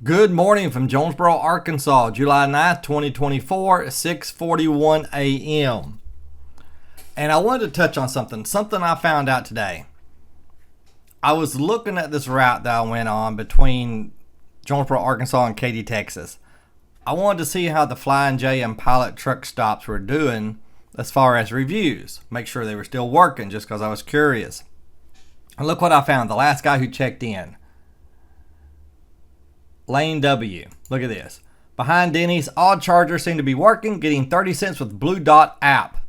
Good morning from Jonesboro, Arkansas, July 9th, 2024, 6:41 a.m. And I wanted to touch on something I found out today. I was looking at this route that I went on between Jonesboro, Arkansas and Katy, Texas. I wanted to see how the Flying J and Pilot truck stops were doing as far as reviews. Make sure they were still working just because I was curious. And look what I found. The last guy who checked in. Lane W. Look at this. Behind Denny's, all chargers seem to be working, getting 30 cents with Bluedot App.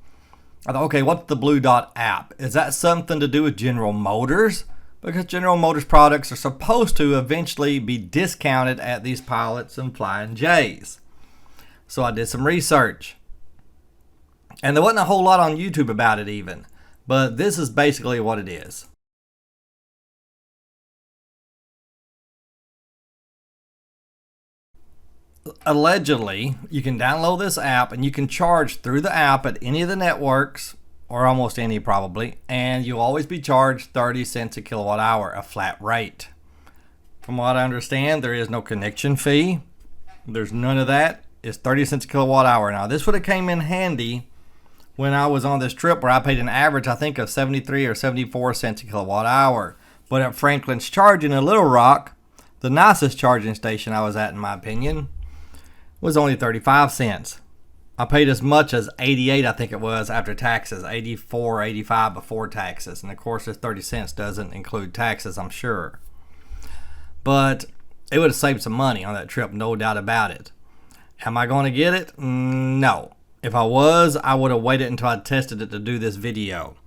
I thought, okay, what's the Bluedot App? Is that something to do with General Motors? Because General Motors products are supposed to eventually be discounted at these Pilots and Flying J's. So I did some research. And there wasn't a whole lot on YouTube about it even. But this is basically what it is. Allegedly, you can download this app and you can charge through the app at any of the networks, or almost any probably, and you'll always be charged 30 cents a kilowatt hour, a flat rate. From what I understand, there is no connection fee. There's none of that. It's 30 cents a kilowatt hour. Now, this would have came in handy when I was on this trip where I paid an average, I think, of 73 or 74 cents a kilowatt hour. But at Franklin's Charging in Little Rock, the nicest charging station I was at, in my opinion, was only 35 cents. I paid as much as 88, I think it was, after taxes, 84, 85 before taxes. And of course, this 30 cents doesn't include taxes, I'm sure. But it would have saved some money on that trip, no doubt about it. Am I going to get it? No. If I was, I would have waited until I tested it to do this video.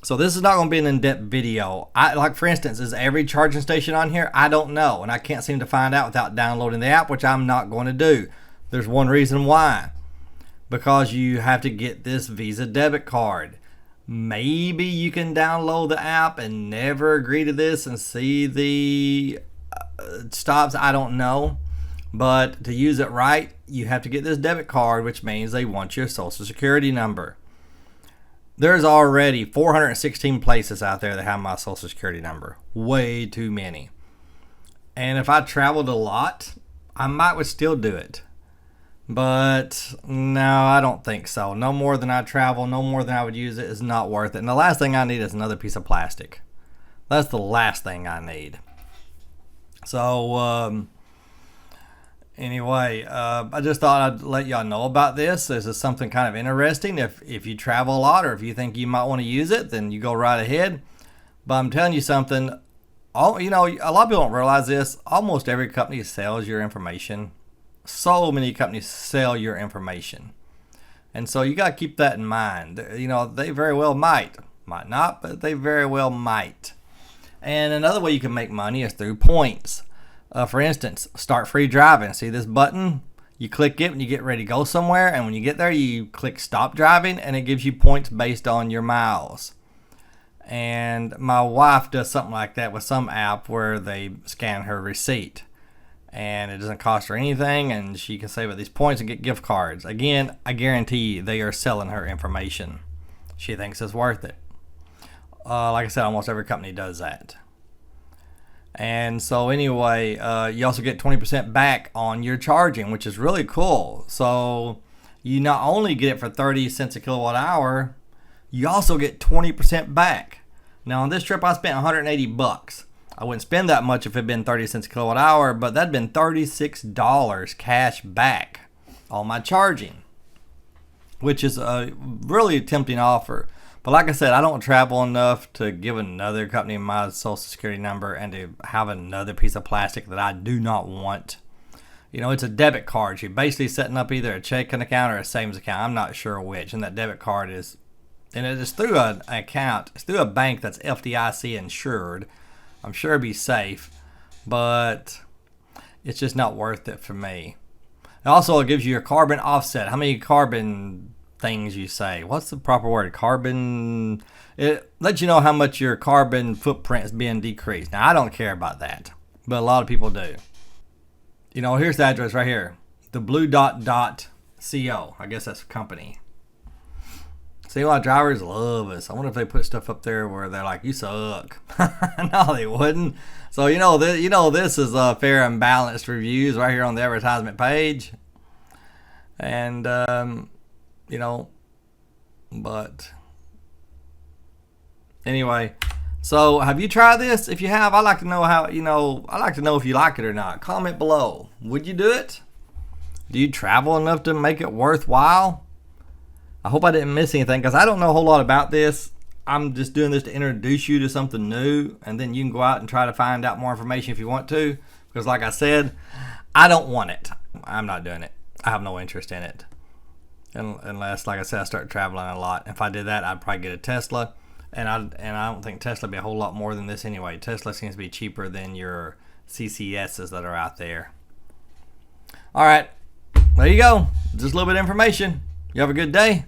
So this is not going to be an in-depth video. Like for instance, is every charging station on here? I don't know, and I can't seem to find out without downloading the app, which I'm not going to do. There's one reason why. Because you have to get this Visa debit card. Maybe you can download the app and never agree to this and see the stops. I don't know. But to use it right, you have to get this debit card, which means they want your social security number. There's already 416 places out there that have my social security number. Way too many. And if I traveled a lot, I might would still do it. But no, I don't think so. No more than I travel, no more than I would use it is not worth it. And the last thing I need is another piece of plastic. That's the last thing I need. So, anyway, I just thought I'd let y'all know about this. This is something kind of interesting. If you travel a lot or if you think you might want to use it, then you go right ahead. But I'm telling you something. A lot of people don't realize this. Almost every company sells your information. So many companies sell your information. And so you got to keep that in mind. They very well might not, but they very well might. And another way you can make money is through points. For instance, start free driving. See this button? You click it when you get ready to go somewhere, and when you get there, you click stop driving, and it gives you points based on your miles. And my wife does something like that with some app where they scan her receipt. And it doesn't cost her anything, and she can save up these points and get gift cards. Again, I guarantee they are selling her information. She thinks it's worth it. Like I said, almost every company does that. And so anyway, you also get 20% back on your charging, which is really cool. So you not only get it for 30 cents a kilowatt hour, you also get 20% back. Now on this trip, I spent 180 bucks. I wouldn't spend that much if it had been 30 cents a kilowatt hour, but that'd been $36 cash back on my charging, which is a really tempting offer. But like I said, I don't travel enough to give another company my social security number and to have another piece of plastic that I do not want. It's a debit card. You're basically setting up either a checking account or a savings account. I'm not sure which. And that debit card is, and it is through an account. It's through a bank that's FDIC insured. I'm sure it'd be safe, but it's just not worth it for me. Also, it gives you your carbon offset. How many carbon things you say? What's the proper word? Carbon. It lets you know how much your carbon footprint is being decreased. Now, I don't care about that, but a lot of people do. Here's the address right here. The Bluedot.co. I guess that's a company. See why drivers love us. I wonder if they put stuff up there where they're like, "You suck." No, they wouldn't. So this is fair and balanced reviews right here on the advertisement page, and but anyway. So have you tried this? If you have, I'd like to know how. I'd like to know if you like it or not. Comment below. Would you do it? Do you travel enough to make it worthwhile? I hope I didn't miss anything because I don't know a whole lot about this. I'm just doing this to introduce you to something new, and then you can go out and try to find out more information if you want to. Because like I said, I don't want it. I'm not doing it. I have no interest in it. Unless, like I said, I start traveling a lot. If I did that, I'd probably get a Tesla. And I don't think Tesla would be a whole lot more than this anyway. Tesla seems to be cheaper than your CCSs that are out there. All right. There you go. Just a little bit of information. You have a good day.